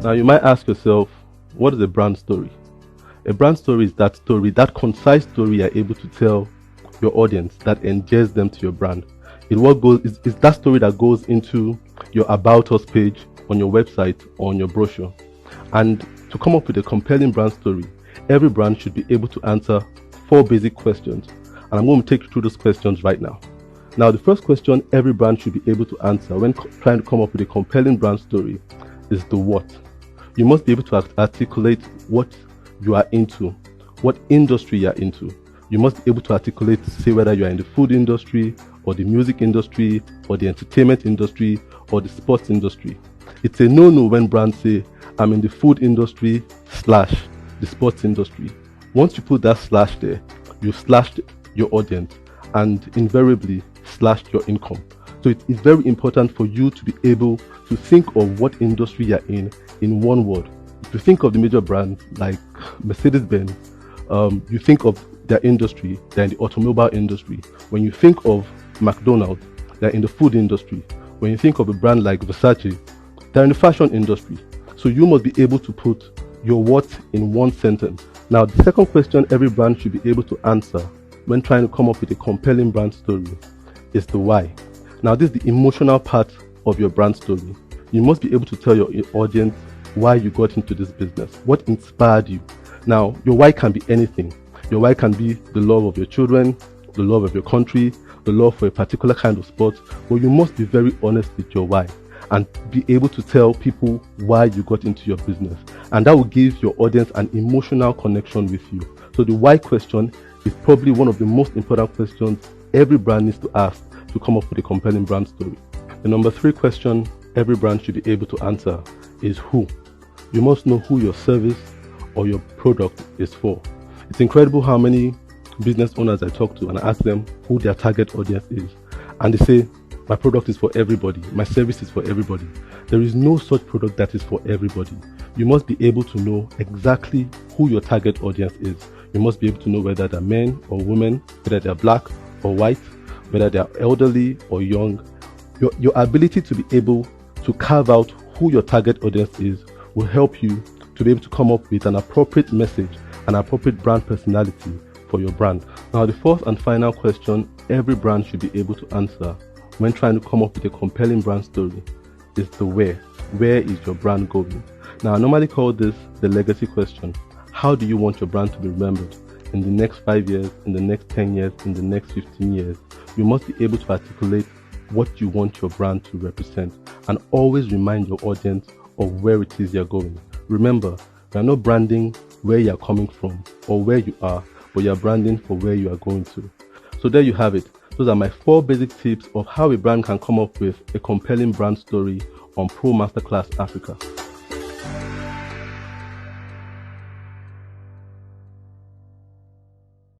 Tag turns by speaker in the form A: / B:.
A: Now you might ask yourself, what is a brand story? A brand story is that story, that concise story you're able to tell your audience that endears them to your brand. It's that story that goes into your About Us page on your website or on your brochure. And to come up with a compelling brand story, every brand should be able to answer 4 basic questions. And I'm going to take you through those questions right now. Now, the first question every brand should be able to answer when trying to come up with a compelling brand story is the what. You must be able to articulate what you are into, what industry you are into. You must be able to articulate, say, whether you are in the food industry or the music industry or the entertainment industry or the sports industry. It's a no-no when brands say, I'm in the food industry / the sports industry. Once you put that slash there, you slashed your audience and invariably slashed your income. So it is very important for you to be able to think of what industry you're in one word. If you think of the major brands like Mercedes-Benz, you think of their industry, they're in the automobile industry. When you think of McDonald's, they're in the food industry. When you think of a brand like Versace, they're in the fashion industry. So you must be able to put your what in one sentence. Now, the second question every brand should be able to answer when trying to come up with a compelling brand story is the why. Now, this is the emotional part of your brand story. You must be able to tell your audience why you got into this business, what inspired you. Now, your why can be anything. Your why can be the love of your children, the love of your country, the love for a particular kind of sport, but you must be very honest with your why and be able to tell people why you got into your business. And that will give your audience an emotional connection with you. So the why question is probably one of the most important questions every brand needs to ask to come up with a compelling brand story. The number 3 question every brand should be able to answer is who. You must know who your service or your product is for. It's incredible how many business owners I talk to and I ask them who their target audience is. And they say, my product is for everybody. My service is for everybody. There is no such product that is for everybody. You must be able to know exactly who your target audience is. You must be able to know whether they're men or women, whether they're black or white, whether they're elderly or young. Your ability to be able to carve out who your target audience is will help you to be able to come up with an appropriate message, an appropriate brand personality for your brand. Now, the fourth and final question every brand should be able to answer when trying to come up with a compelling brand story is the where. Where is your brand going? Now, I normally call this the legacy question. How do you want your brand to be remembered in the next 5 years, in the next 10 years, in the next 15 years? You must be able to articulate what you want your brand to represent and always remind your audience of where it is you're going. Remember, you're not branding where you're coming from or where you are, but you're branding for where you are going to. So there you have it. Those are my 4 basic tips of how a brand can come up with a compelling brand story on Pro Masterclass Africa.